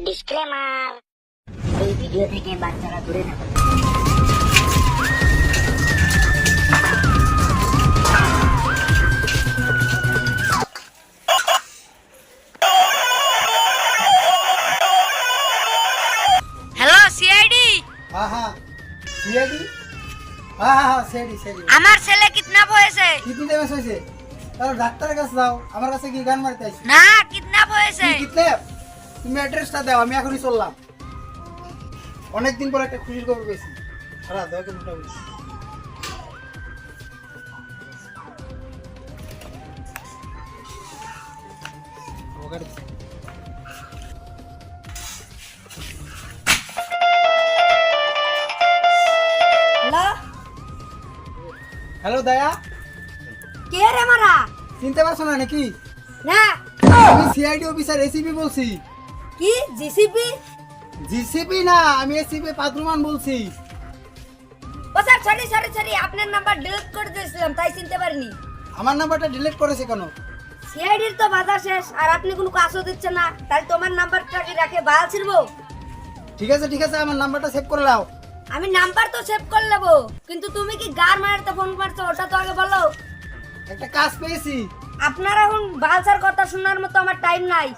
Disclaimer, এই video থেকে বাচ্চারা দূরে থাকুন। Hello CID. हाँ हाँ सीआईडी। हाँ हाँ हाँ सीआईडी सीआईडी। আমার ছেলে কিডন্যাপ হয়েছে। कितनी देर में सोचे তাহলে ডাক্তারের কাছে যাও, আমার কাছে কি গান মারতে আইছিস? না, কিডন্যাপ হয়েছে। কিতলে তুমি অ্যাড্রেসটা দাও, আমি এখনই চললাম। অনেক দিন পর একটা খুশির খবর পেয়েছি। সারা দয়াকে মোটামুটি হ্যালো, হ্যালো দয়া, কে রে মারা? চিনতে পারছো না নাকি? না। আমি সিআইডি অফিসার এসিপি বলছি। কি জিসিপি? জিসিপি না, আমি এসিপি পাদ্রুমান বলছি। ও স্যার, সরি, আপনার নাম্বার ডিলিট করে দিয়েছিলাম, তাই চিনতে পারিনি। আমার নাম্বারটা ডিলিট করেছে কেন? সিআইডির তো বাধা শেষ, আর আপনি কোনো কাজও দিচ্ছেন না, তাই তোমার নাম্বারটা কি রাখে বাল ছিড়বো? ঠিক আছে, আমার নাম্বারটা সেভ করে নাও। আমি নাম্বার তো সেভ করে নেবো, কিন্তু তুমি কি গার মারতে ফোন করছো ওটা তো আগে বলো। একটা কাজ পেয়েছি। আপনার এখন বালসার কথা শোনার মতো আমার টাইম নাই।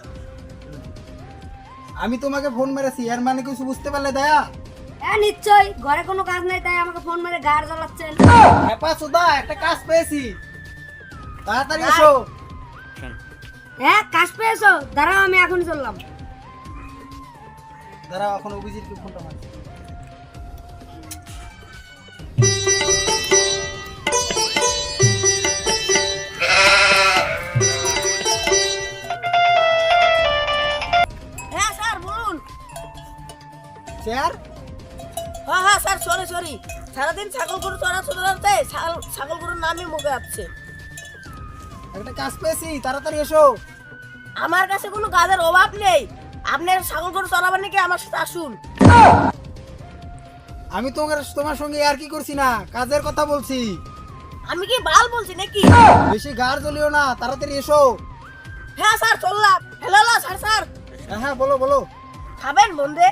আমি তোমাকে ফোন মেরেছি, এর মানে কিছু বুঝতে পারলে দয়া? হ্যাঁ নিশ্চয়ই, ঘরে কোনো কাজ নাই তাই আমাকে ফোন মেরে গাড় জ্বালাচ্ছেন। হ্যাপা সুদা, একটা কাজ পেয়েছি, তাড়াতাড়ি এসো। হ্যাঁ, কাজ পেয়েছো? দাঁড়াও, আমি এখন চললাম। দাঁড়াও, এখন অভিজিৎকে ফোনটা মারছি। হ্যাঁ স্যার বলুন। স্যার, হ্যাঁ স্যার, সরি সারাদিন ছাগল গরু চড়াতে ছাগল গরুর নামই মুখে আসছে। একটা কাজ পেয়েছি, তাড়াতাড়ি এসো। আমার কাছে কোনো কাজের অভাব নেই, আপনি ছাগল গরু চড়াবেন নাকি আমার সাথে আসুন। আমি তোমার সঙ্গে আর কি করছি না, কাজের কথা বলছি। আমি কি বাল বলছি নাকি? বেশি গাড় জ্বলিও না, তাড়াতাড়ি এসো। হ্যাঁ স্যার চললাম। হ্যালো স্যার হ্যাঁ বলো। খাবেন বন্ধে?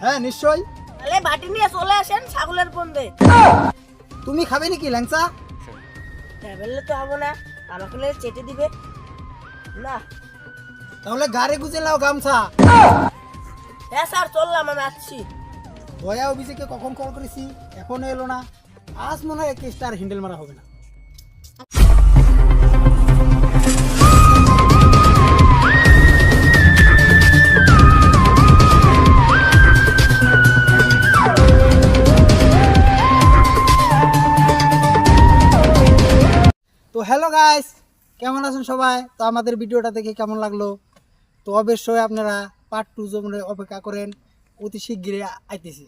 হ্যাঁ নিশ্চয়ই। তাহলে বাটি নিয়ে চলে আসেন ছাগলের বন্ধে। তুমি খাবে নাকি ল্যাংচা? ট্রাভেলে তো হবো না, আমাকে চেটে দিবে না। তাহলে গাড়ি গুজে নাও গামছা। হ্যাঁ স্যার চললাম, আমি আসছি। দয়া অভিষেকে কখন কল করেছি, এখনো এলো না। আজ মনে হয় কেসটা আর হ্যান্ডেল মারা হবে না। তো হ্যালো গাইস, কেমন আছেন সবাই? তো আমাদের ভিডিওটা দেখে কেমন লাগলো? তো অবশ্যই আপনারা পার্ট 2 জন্য অপেক্ষা করেন, অতি শীঘ্রই আইতেছি।